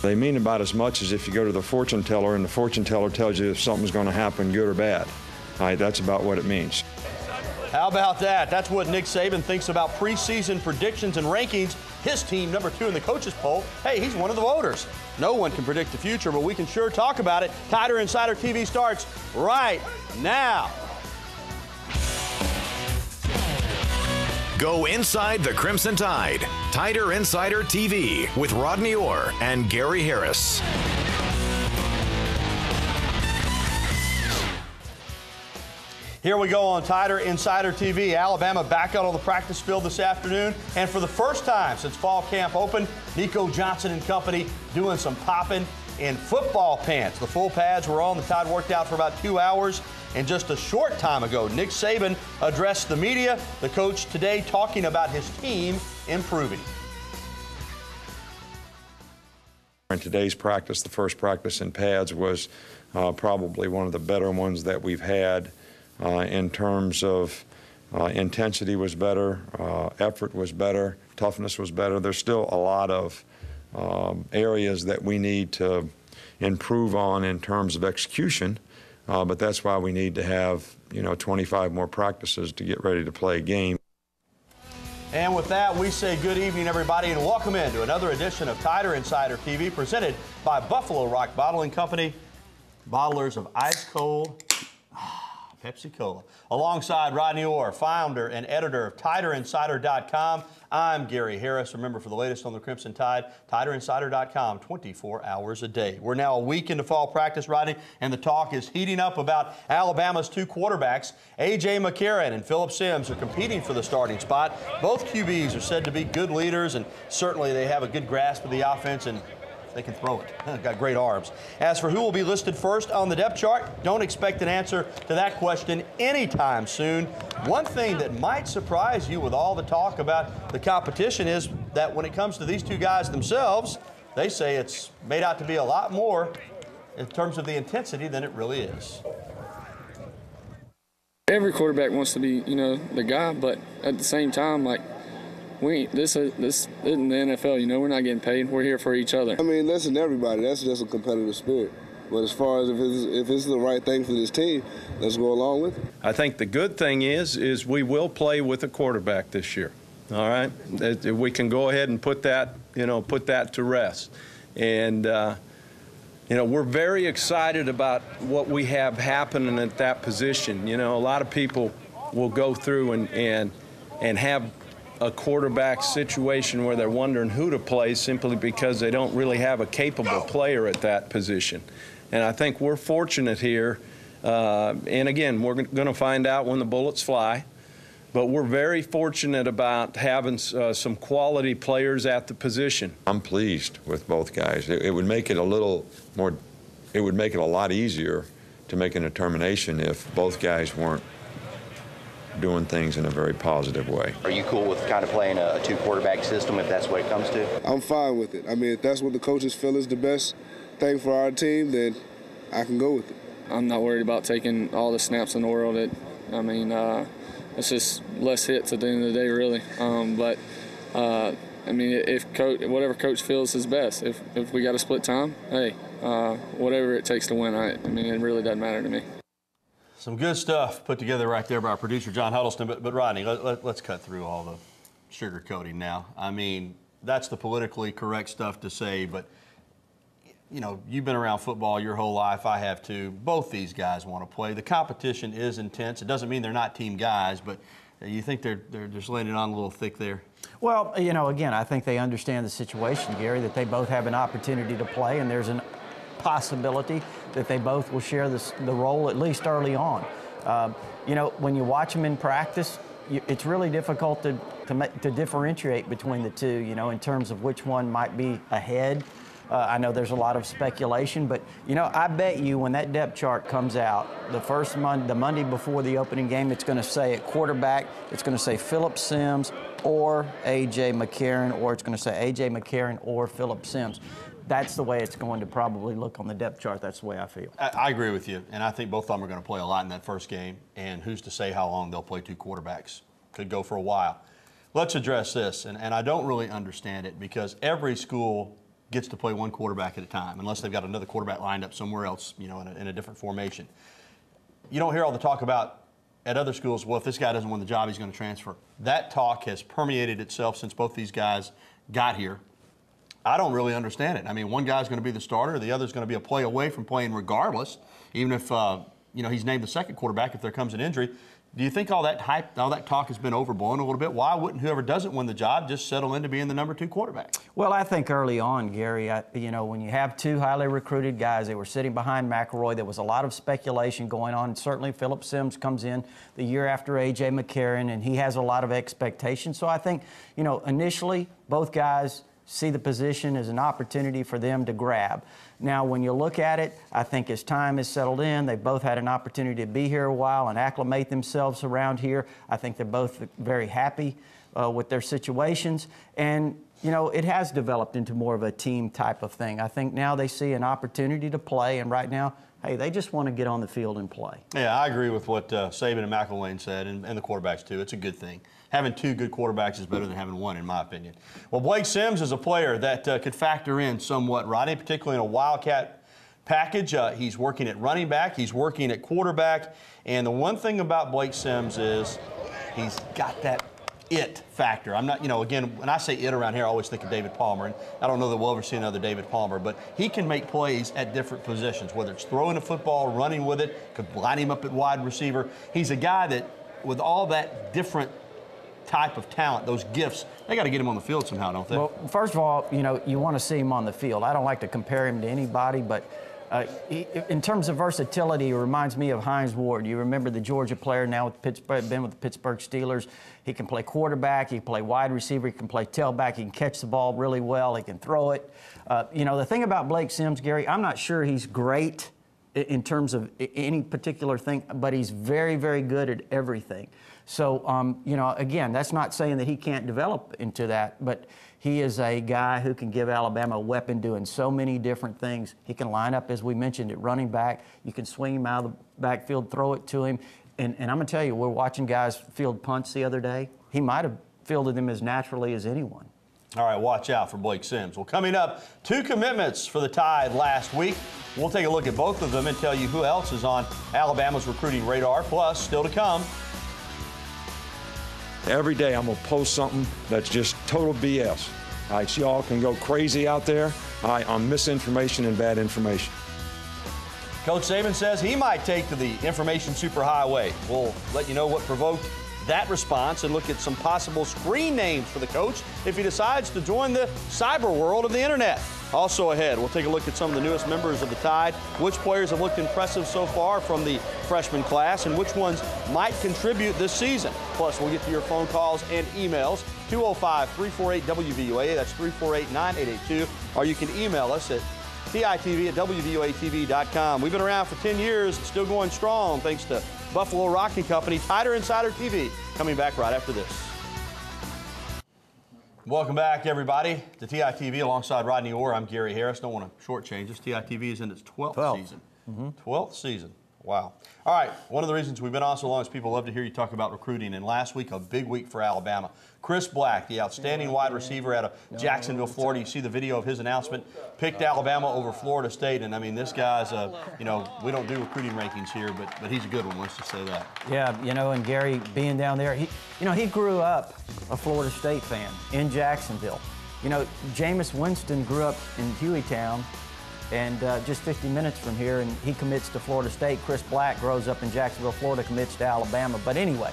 They mean about as much as if you go to the fortune teller and the fortune teller tells you if something's going to happen, good or bad. All right, that's about what it means. How about that? That's what Nick Saban thinks about preseason predictions and rankings. His team, number 2 in the coaches poll. Hey, he's one of the voters. No one can predict the future, but we can sure talk about it. Tighter Insider TV starts right now. Go inside the Crimson Tide. Tighter Insider TV with Rodney Orr and Gary Harris. Here we go on Tighter Insider TV. Alabama back out on the practice field this afternoon. And for the first time since fall camp opened, Nico Johnson and company doing some popping in football pants. The full pads were on. The Tide worked out for about 2 hours. And just a short time ago, Nick Saban addressed the media. The coach today talking about his team improving. In today's practice, the first practice in pads was probably one of the better ones that we've had. In terms of intensity was better, effort was better, toughness was better. There's still a lot of areas that we need to improve on in terms of execution, but that's why we need to have 25 more practices to get ready to play a game. And with that, we say good evening, everybody, and welcome into another edition of Tighter Insider TV, presented by Buffalo Rock Bottling Company, bottlers of ice cold Pepsi-Cola. Alongside Rodney Orr, founder and editor of TighterInsider.com, I'm Gary Harris. Remember, for the latest on the Crimson Tide, TighterInsider.com, 24 hours a day. We're now a week into fall practice, Rodney, and the talk is heating up about Alabama's 2 quarterbacks. A.J. McCarron and Phillip Sims are competing for the starting spot. Both QBs are said to be good leaders, and certainly they have a good grasp of the offense, and they can throw it. Got great arms. As for who will be listed first on the depth chart, don't expect an answer to that question anytime soon. One thing that might surprise you with all the talk about the competition is that when it comes to these 2 guys themselves, they say it's made out to be a lot more in terms of the intensity than it really is. Every quarterback wants to be, the guy, but at the same time, this isn't the NFL, we're not getting paid. We're here for each other. I mean, listen to everybody. That's just a competitive spirit. But as far as if it's the right thing for this team, let's go along with it. I think the good thing is we will play with a quarterback this year. All right, we can go ahead and put that to rest. And we're very excited about what we have happening at that position. A lot of people will go through and have a quarterback situation where they're wondering who to play simply because they don't really have a capable player at that position. And I think we're fortunate here, and again, we're going to find out when the bullets fly, but we're very fortunate about having some quality players at the position. I'm pleased with both guys. It would make it a little more, it would make it a lot easier to make a determination if both guys weren't doing things in a very positive way. Are you cool with kind of playing a 2-quarterback system if that's what it comes to? I'm fine with it. I mean, if that's what the coaches feel is the best thing for our team, then I can go with it. I'm not worried about taking all the snaps in the world. It's just less hits at the end of the day, really. Whatever coach feels is best. If we got to split time, hey, whatever it takes to win, it really doesn't matter to me. Some good stuff put together right there by our producer, John Huddleston. But Rodney, let's cut through all the sugarcoating now. I mean, that's the politically correct stuff to say, but, you've been around football your whole life. I have too. Both these guys want to play. The competition is intense. It doesn't mean they're not team guys, but you think they're just laying it on a little thick there? Well, again, I think they understand the situation, Gary, that they both have an opportunity to play, and there's an possibility that they both will share the role at least early on. When you watch them in practice, it's really difficult to differentiate between the two, in terms of which one might be ahead. I know there's a lot of speculation, but, I bet you when that depth chart comes out, the Monday before the opening game, it's going to say at quarterback, it's going to say Phillip Sims or A.J. McCarron, or it's going to say A.J. McCarron or Phillip Sims. That's the way it's going to probably look on the depth chart. That's the way I feel. I agree with you, and I think both of them are going to play a lot in that first game, and who's to say how long they'll play 2 quarterbacks. Could go for a while. Let's address this, and I don't really understand it because every school gets to play one quarterback at a time, unless they've got another quarterback lined up somewhere else, you know, in a different formation. You don't hear all the talk about at other schools, well, if this guy doesn't win the job, he's going to transfer. That talk has permeated itself since both these guys got here. I don't really understand it. I mean, one guy's going to be the starter, the other's going to be a play away from playing regardless, even if you know, he's named the second quarterback if there comes an injury. Do you think all that hype, all that talk has been overblown a little bit? Why wouldn't whoever doesn't win the job just settle into being the number 2 quarterback? Well, I think early on, Gary, you know, when you have 2 highly recruited guys, they were sitting behind McElroy, there was a lot of speculation going on. Certainly Phillip Sims comes in the year after A.J. McCarron, and he has a lot of expectations. So I think, you know, initially both guys see the position as an opportunity for them to grab. Now, when you look at it, I think as time has settled in, they've both had an opportunity to be here a while and acclimate themselves around here. I think they're both very happy with their situations. And, you know, it has developed into more of a team type of thing. I think now they see an opportunity to play, and right now, hey, they just want to get on the field and play. Yeah, I agree with what Saban and McElwain said, and the quarterbacks too. It's a good thing. Having 2 good quarterbacks is better than having 1, in my opinion. Well, Blake Sims is a player that could factor in somewhat, Rodney, particularly in a Wildcat package. He's working at running back. He's working at quarterback. And the one thing about Blake Sims is he's got that it factor. I'm not, you know, again, when I say it around here, I always think of David Palmer, and I don't know that we'll ever see another David Palmer, but he can make plays at different positions, whether it's throwing a football, running with it, could line him up at wide receiver. He's a guy that, with all that different type of talent, those gifts, they got to get him on the field somehow, don't they? Well, first of all, you know, you want to see him on the field. I don't like to compare him to anybody, but in terms of versatility, it reminds me of Hines Ward. You remember the Georgia player, now with Pittsburgh, been with the Pittsburgh Steelers. He can play quarterback, he can play wide receiver, he can play tailback, he can catch the ball really well, he can throw it. You know, the thing about Blake Sims, Gary, I'm not sure he's great in terms of any particular thing, but he's very, very good at everything. So, you know, again, that's not saying that he can't develop into that, but he is a guy who can give Alabama a weapon doing so many different things. He can line up, as we mentioned, at running back. You can swing him out of the backfield, throw it to him. And I'm going to tell you, we're watching guys field punts the other day. He might have fielded them as naturally as anyone. All right, watch out for Blake Sims. Well, coming up, 2 commitments for the Tide last week. We'll take a look at both of them and tell you who else is on Alabama's recruiting radar. Plus, still to come. Every day I'm going to post something that's just total BS. All right, so y'all can go crazy out there on misinformation and bad information. Coach Saban says he might take to the information superhighway. We'll let you know what provoked that response and look at some possible screen names for the coach if he decides to join the cyber world of the internet. Also ahead, we'll take a look at some of the newest members of the Tide, which players have looked impressive so far from the freshman class, and which ones might contribute this season. Plus, we'll get to your phone calls and emails, 205-348-WVUA, that's 348-9882, or you can email us at TITV@WVUATV.com. We've been around for 10 years, still going strong, thanks to Buffalo Rock & Company. Tider Insider TV coming back right after this. Welcome back, everybody, to TITV alongside Rodney Orr. I'm Gary Harris. Don't want to shortchange us. TITV is in its 12th season. 12th season. Wow. All right, one of the reasons we've been on so long is people love to hear you talk about recruiting, and last week, a big week for Alabama. Chris Black, the outstanding wide receiver out of Jacksonville, Florida. You see the video of his announcement, picked Alabama over Florida State, and I mean, this guy's, you know, we don't do recruiting rankings here, but he's a good one, let's just say that. Yeah, you know, and Gary being down there, he grew up a Florida State fan in Jacksonville. You know, Jameis Winston grew up in Hueytown, and just 50 minutes from here, and he commits to Florida State. Chris Black grows up in Jacksonville, Florida, commits to Alabama. But anyway,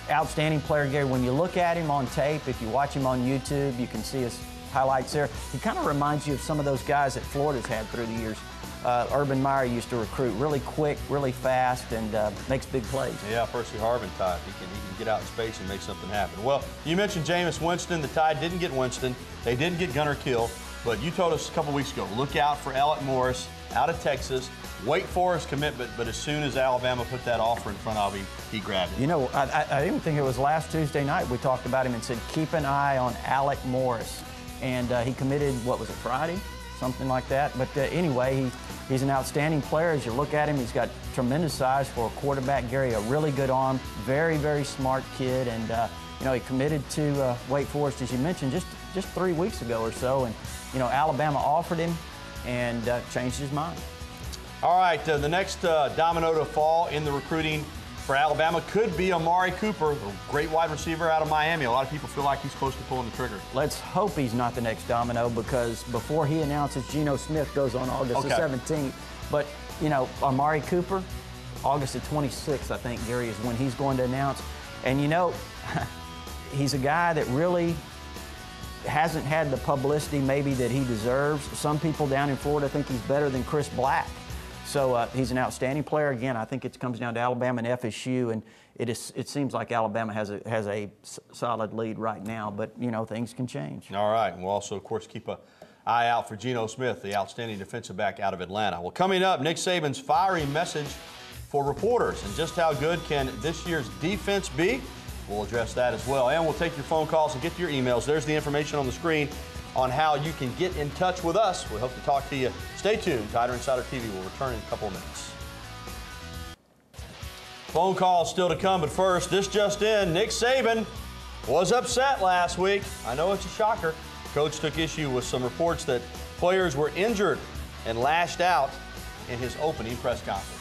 outstanding player, Gary. When you look at him on tape, if you watch him on YouTube, you can see his highlights there. He kind of reminds you of some of those guys that Florida's had through the years. Urban Meyer used to recruit really quick, really fast, and makes big plays. Yeah, Percy Harvin type. He can get out in space and make something happen. Well, you mentioned Jameis Winston. The Tide didn't get Winston. They didn't get Gunnar Kill. But you told us a couple weeks ago, look out for Alec Morris out of Texas. Wait for his commitment, but as soon as Alabama put that offer in front of him, he grabbed it. You know, I even think it was last Tuesday night we talked about him and said, keep an eye on Alec Morris. And he committed, what was it, Friday? Something like that. But anyway, he's an outstanding player. As you look at him, he's got tremendous size for a quarterback. Gary, a really good arm, very, very smart kid. And, you know, he committed to Wake Forest, as you mentioned, just 3 weeks ago or so. And, Alabama offered him and changed his mind. All right, the next domino to fall in the recruiting for Alabama could be Amari Cooper, a great wide receiver out of Miami. A lot of people feel like he's close to pulling the trigger. Let's hope he's not the next domino, because before he announces, Geno Smith goes on August the 17th. But, Amari Cooper, August the 26th, I think, Gary, is when he's going to announce. And, he's a guy that really hasn't had the publicity maybe that he deserves. Some people down in Florida think he's better than Chris Black. So he's an outstanding player. Again, I think it comes down to Alabama and FSU, and it seems like Alabama has a solid lead right now, but, things can change. All right, and we'll also, of course, keep an eye out for Geno Smith, the outstanding defensive back out of Atlanta. Well, coming up, Nick Saban's fiery message for reporters, and just how good can this year's defense be? We'll address that as well, and we'll take your phone calls and get your emails. There's the information on the screen on how you can get in touch with us. We hope to talk to you. Stay tuned. Tider Insider TV will return in a couple of minutes. Phone calls still to come, but first, this just in. Nick Saban was upset last week. I know it's a shocker. Coach took issue with some reports that players were injured and lashed out in his opening press conference.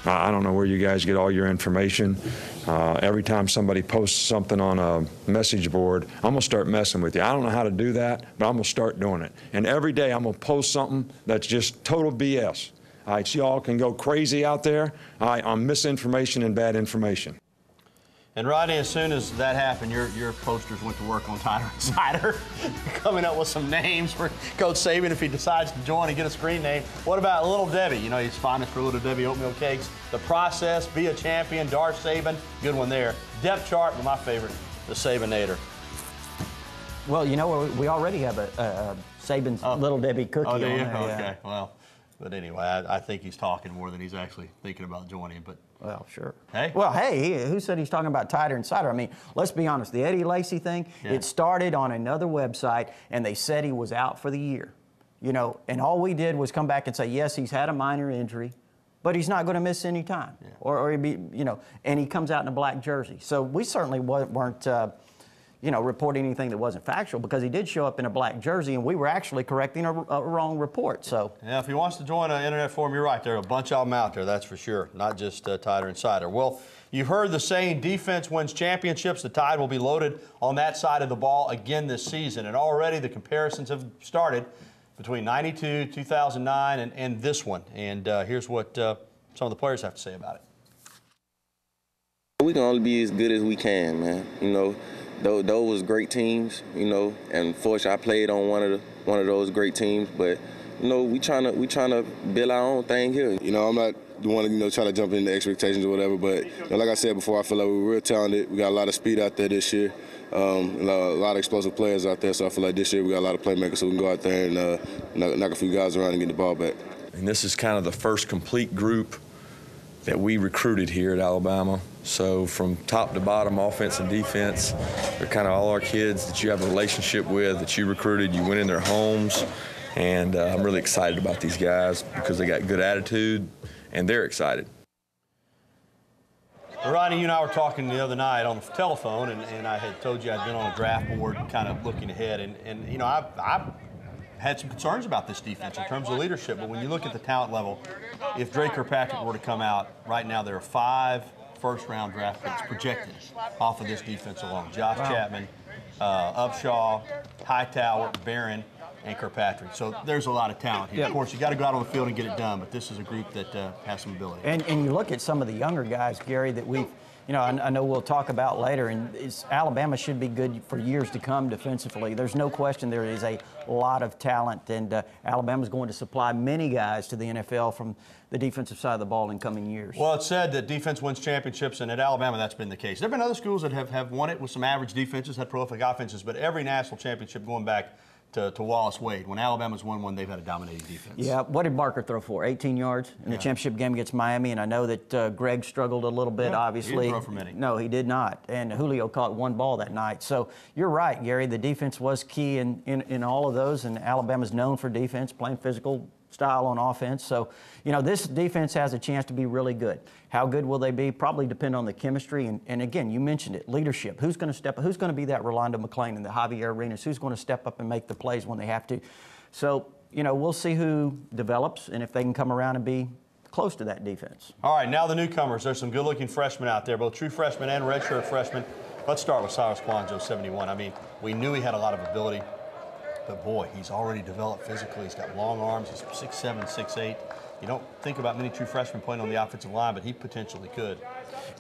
I don't know where you guys get all your information. Every time somebody posts something on a message board, I'm going to start messing with you. I don't know how to do that, but I'm going to start doing it. And every day I'm going to post something that's just total BS. All right, so y'all can go crazy out there on misinformation and bad information. And Rodney, as soon as that happened, your posters went to work on Tider Insider, coming up with some names for Coach Saban if he decides to join and get a screen name. What about Little Debbie? He's famous for Little Debbie oatmeal cakes. The Process, Be a Champion, Darth Saban, good one there. Depth chart, but my favorite, the Sabanator. Well, we already have a Saban's Little Debbie cookie on there. Okay, yeah. Well, but anyway, I think he's talking more than he's actually thinking about joining. But well, sure. Hey? Well, hey, who said he's talking about Tider Insider? I mean, let's be honest. The Eddie Lacy thing, it started on another website, and they said he was out for the year. And all we did was come back and say, yes, he's had a minor injury, but he's not going to miss any time. Yeah. Or he'd be, and he comes out in a black jersey. So we certainly weren't, report anything that wasn't factual, because he did show up in a black jersey, and we were actually correcting a wrong report. So yeah, if he wants to join an internet forum, you're right. There are a bunch of them out there, that's for sure, not just Tider Insider. Well, you've heard the saying, defense wins championships. The Tide will be loaded on that side of the ball again this season, and already the comparisons have started between 92, 2009, and this one. And here's what some of the players have to say about it. We can only be as good as we can, man. Those was great teams, and fortunately I played on one of those great teams. But we trying to build our own thing here. I'm not the one to try to jump into expectations or whatever. But like I said before, I feel like we're real talented. We got a lot of speed out there this year. A lot of explosive players out there. So I feel like this year we got a lot of playmakers, so we can go out there and knock a few guys around and get the ball back. And this is kind of the first complete group that we recruited here at Alabama. So from top to bottom, offense and defense, they're kind of all our kids that you have a relationship with, that you recruited, you went in their homes. And I'm really excited about these guys because they got good attitude and they're excited. Rodney, you and I were talking the other night on the telephone, and I had told you I'd been on a draft board kind of looking ahead. And I've had some concerns about this defense in terms of leadership. But when you look at the talent level, if Drake Kirkpatrick were to come out, right now there are 5 first-round draft picks projected off of this defense alone. Josh Chapman, Upshaw, Hightower, Barron, and Kirkpatrick. So there's a lot of talent here. Of course, you got to go out on the field and get it done, but this is a group that has some ability. And you look at some of the younger guys, Gary, that we've, I know we'll talk about later, and Alabama should be good for years to come defensively. There's no question there is a lot of talent, and Alabama's going to supply many guys to the NFL from the defensive side of the ball in coming years. Well, it's said that defense wins championships, and at Alabama that's been the case. There have been other schools that have won it with some average defenses, had prolific offenses, but every national championship going back to Wallace Wade, when Alabama's won one, they've had a dominating defense. Yeah, what did Barker throw for? 18 yards in the championship game against Miami, and I know that Greg struggled a little bit, obviously. He didn't throw for many. No, he did not, and Julio caught 1 ball that night. So you're right, Gary, the defense was key in all of those, and Alabama's known for defense, playing physical style on offense. So, you know, this defense has a chance to be really good. How good will they be? Probably depend on the chemistry. And again, you mentioned it, leadership. Who's going to step up? Who's going to be that Rolando McClain and the Javier Arenas? Who's going to step up and make the plays when they have to? So, you know, we'll see who develops and if they can come around and be close to that defense. All right, now the newcomers. There's some good-looking freshmen out there, both true freshmen and redshirt freshmen. Let's start with Cyrus Kwanjo, 71. I mean, we knew he had a lot of ability, but boy, he's already developed physically. He's got long arms. He's 6'7", 6'8". You don't think about many true freshmen playing on the offensive line, but he potentially could.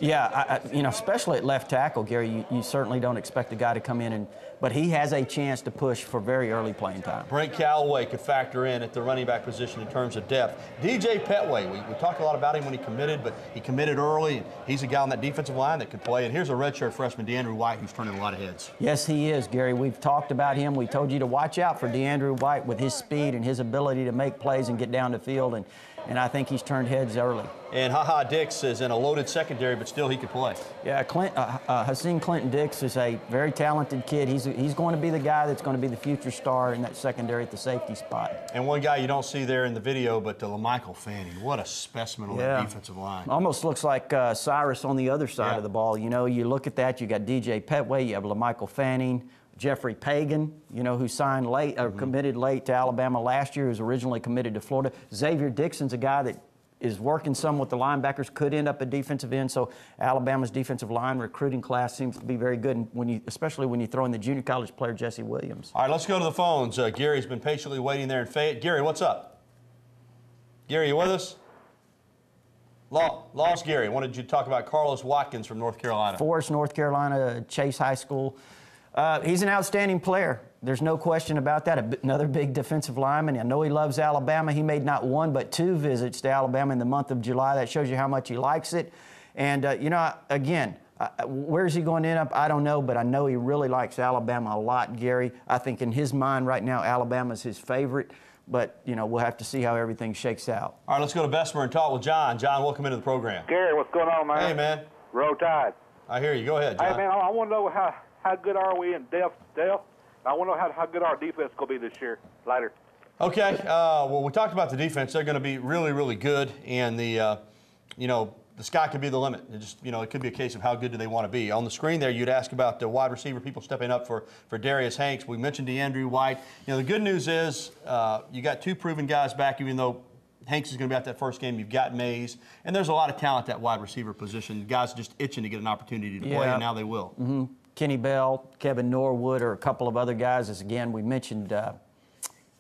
Yeah, you know, especially at left tackle, Gary, you certainly don't expect a guy to come in but he has a chance to push for very early playing time. Brent Callaway could factor in at the running back position in terms of depth. DJ Petway, we talked a lot about him when he committed, but he committed early, and he's a guy on that defensive line that could play. And here's a redshirt freshman, DeAndre White, who's turning a lot of heads. Yes, he is, Gary. We've talked about him. We told you to watch out for DeAndre White with his speed and his ability to make plays and get down the field, and I think he's turned heads early. And HaHa Dix is in a loaded secondary, but still he could play. Yeah, Haseen Clinton-Dix is a very talented kid. He's going to be the guy that's going to be the future star in that secondary at the safety spot. And one guy you don't see there in the video, but LaMichael Fanning. What a specimen on that defensive line. Almost looks like Cyrus on the other side of the ball. You know, you look at that, you got DJ Petway, you have LaMichael Fanning, Jeffrey Pagan, you know, who signed late or committed late to Alabama last year, who's originally committed to Florida. Xavier Dixon's a guy that is working some with the linebackers, could end up a defensive end. So Alabama's defensive line recruiting class seems to be very good, and especially when you throw in the junior college player Jesse Williams. All right, let's go to the phones. Gary's been patiently waiting there in Fayette. Gary, what's up? Gary, you with us? Lost Gary. Wanted you to talk about Carlos Watkins from North Carolina. Forest, North Carolina, Chase High School. He's an outstanding player. There's no question about that. Another big defensive lineman. I know he loves Alabama. He made not one but two visits to Alabama in the month of July. That shows you how much he likes it. And, you know, again, where's he going to end up? I don't know, but I know he really likes Alabama a lot, Gary. I think in his mind right now, Alabama's his favorite. But, you know, we'll have to see how everything shakes out. All right, let's go to Bessemer and talk with John. John, welcome into the program. Gary, what's going on, man? Hey, man. Roll Tide. I hear you. Go ahead, John. Hey, man, I want to know how good are we in depth? I want to know how good our defense is going to be this year, later. Okay. Well, we talked about the defense. They're going to be really, really good. And you know, the sky could be the limit. It could be a case of how good do they want to be. On the screen there, you'd ask about the wide receiver, people stepping up for Darius Hanks. We mentioned DeAndre White. You know, the good news is you got two proven guys back, even though Hanks is going to be at that first game. You've got Mays. And there's a lot of talent at that wide receiver position. Guys just itching to get an opportunity to play, and now they will. Mm-hmm. Kenny Bell, Kevin Norwood, or a couple of other guys, as again we mentioned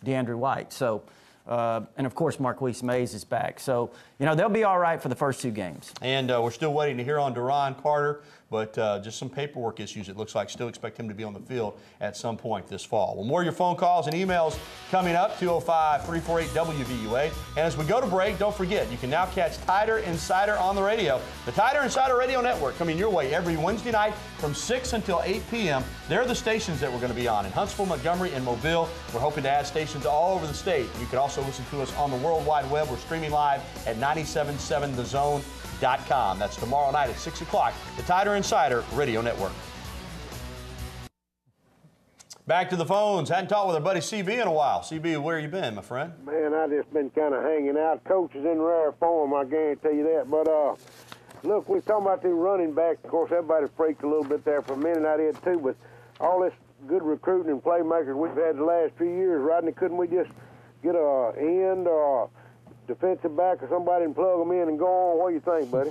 DeAndre White. So, and of course Marquise Mays is back. So, you know, they'll be all right for the first two games. And we're still waiting to hear on Deron Carter, but just some paperwork issues, it looks like. Still expect him to be on the field at some point this fall. Well, more of your phone calls and emails coming up, 205-348-WVUA. And as we go to break, don't forget, you can now catch Tider Insider on the radio. The Tider Insider Radio Network coming your way every Wednesday night from 6 until 8 p.m. They're the stations that we're going to be on in Huntsville, Montgomery, and Mobile. We're hoping to add stations all over the state. You can also listen to us on the World Wide Web. We're streaming live at 977thezone.com. That's tomorrow night at 6 o'clock, the Tider Insider Radio Network. Back to the phones. Hadn't talked with our buddy CB in a while. CB, where you been, my friend? Man, I just been kind of hanging out. Coach is in rare form, I guarantee you that. But, look, we're talking about the running back. Of course, everybody freaked a little bit there for a minute. I did too. But all this good recruiting and playmakers we've had the last few years, Rodney, couldn't we just get a end or defensive back or somebody and plug them in and go on? What do you think, buddy?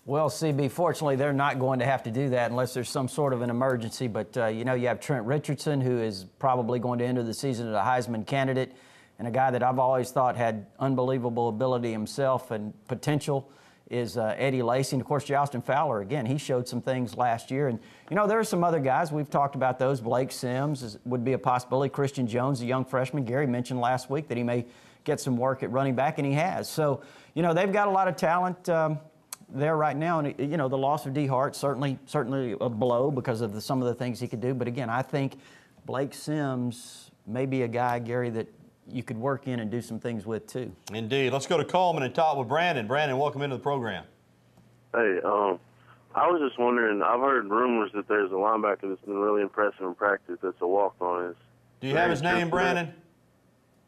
Well, CB, fortunately, they're not going to have to do that unless there's some sort of an emergency. But, you know, you have Trent Richardson, who is probably going to enter the season as a Heisman candidate, and a guy that I've always thought had unbelievable ability himself and potential is Eddie Lacy. And, of course, Justin Fowler, again, he showed some things last year. And, you know, there are some other guys. We've talked about those. Blake Sims would be a possibility. Christian Jones, a young freshman. Gary mentioned last week that he may get some work at running back, and he has. So, you know, they've got a lot of talent there right now. And, you know, the loss of D. Hart, certainly a blow because of some of the things he could do. But, again, I think Blake Sims may be a guy, Gary, that you could work in and do some things with, too. Indeed. Let's go to Coleman and talk with Brandon. Brandon, welcome into the program. Hey, I was just wondering, I've heard rumors that there's a linebacker that's been really impressive in practice that's a walk-on. Do you have his name, Brandon?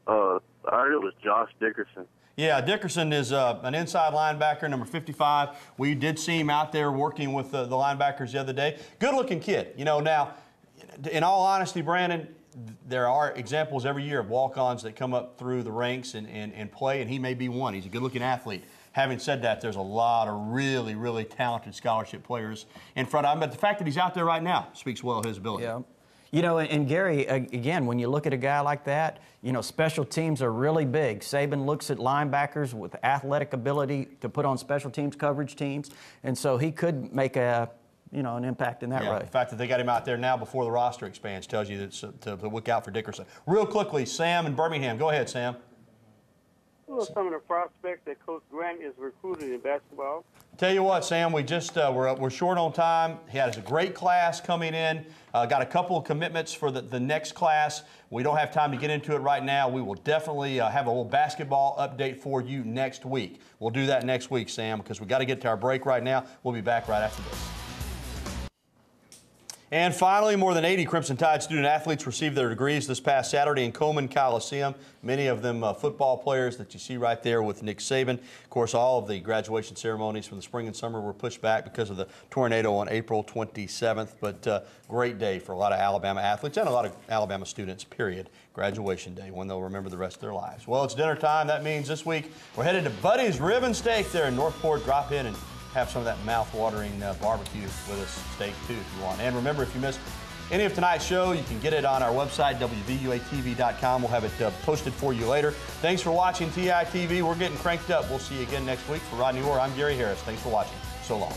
I I heard it was Josh Dickerson. Yeah, Dickerson is an inside linebacker, number 55. We did see him out there working with the linebackers the other day. Good-looking kid. You know, now, in all honesty, Brandon, there are examples every year of walk-ons that come up through the ranks and play, and he may be one. He's a good-looking athlete. Having said that, there's a lot of really, really talented scholarship players in front of him. But the fact that he's out there right now speaks well of his ability. Yeah. You know, and Gary, again, when you look at a guy like that, you know, special teams are really big. Saban looks at linebackers with athletic ability to put on special teams, coverage teams, and so he could make an impact in that way. The fact that they got him out there now before the roster expands tells you that to look out for Dickerson. Real quickly, Sam in Birmingham. Go ahead, Sam. Who are some of the prospects that Coach Grant is recruiting in basketball? Tell you what, Sam, we just we're short on time. He has a great class coming in. Got a couple of commitments for the next class. We don't have time to get into it right now. We will definitely have a little basketball update for you next week. We'll do that next week, Sam, because we got to get to our break right now. We'll be back right after this. And finally, more than 80 Crimson Tide student athletes received their degrees this past Saturday in Coleman Coliseum. Many of them football players that you see right there with Nick Saban. Of course, all of the graduation ceremonies from the spring and summer were pushed back because of the tornado on April 27th. But great day for a lot of Alabama athletes and a lot of Alabama students, period. Graduation day, when they'll remember the rest of their lives. Well, it's dinner time. That means this week we're headed to Buddy's Rib and Steak there in Northport. Drop in and have some of that mouth-watering barbecue with us, steak too, if you want. And remember, if you missed any of tonight's show, you can get it on our website, WVUATV.com. We'll have it posted for you later. Thanks for watching TITV. We're getting cranked up. We'll see you again next week. For Rodney Orr, I'm Gary Harris. Thanks for watching. So long.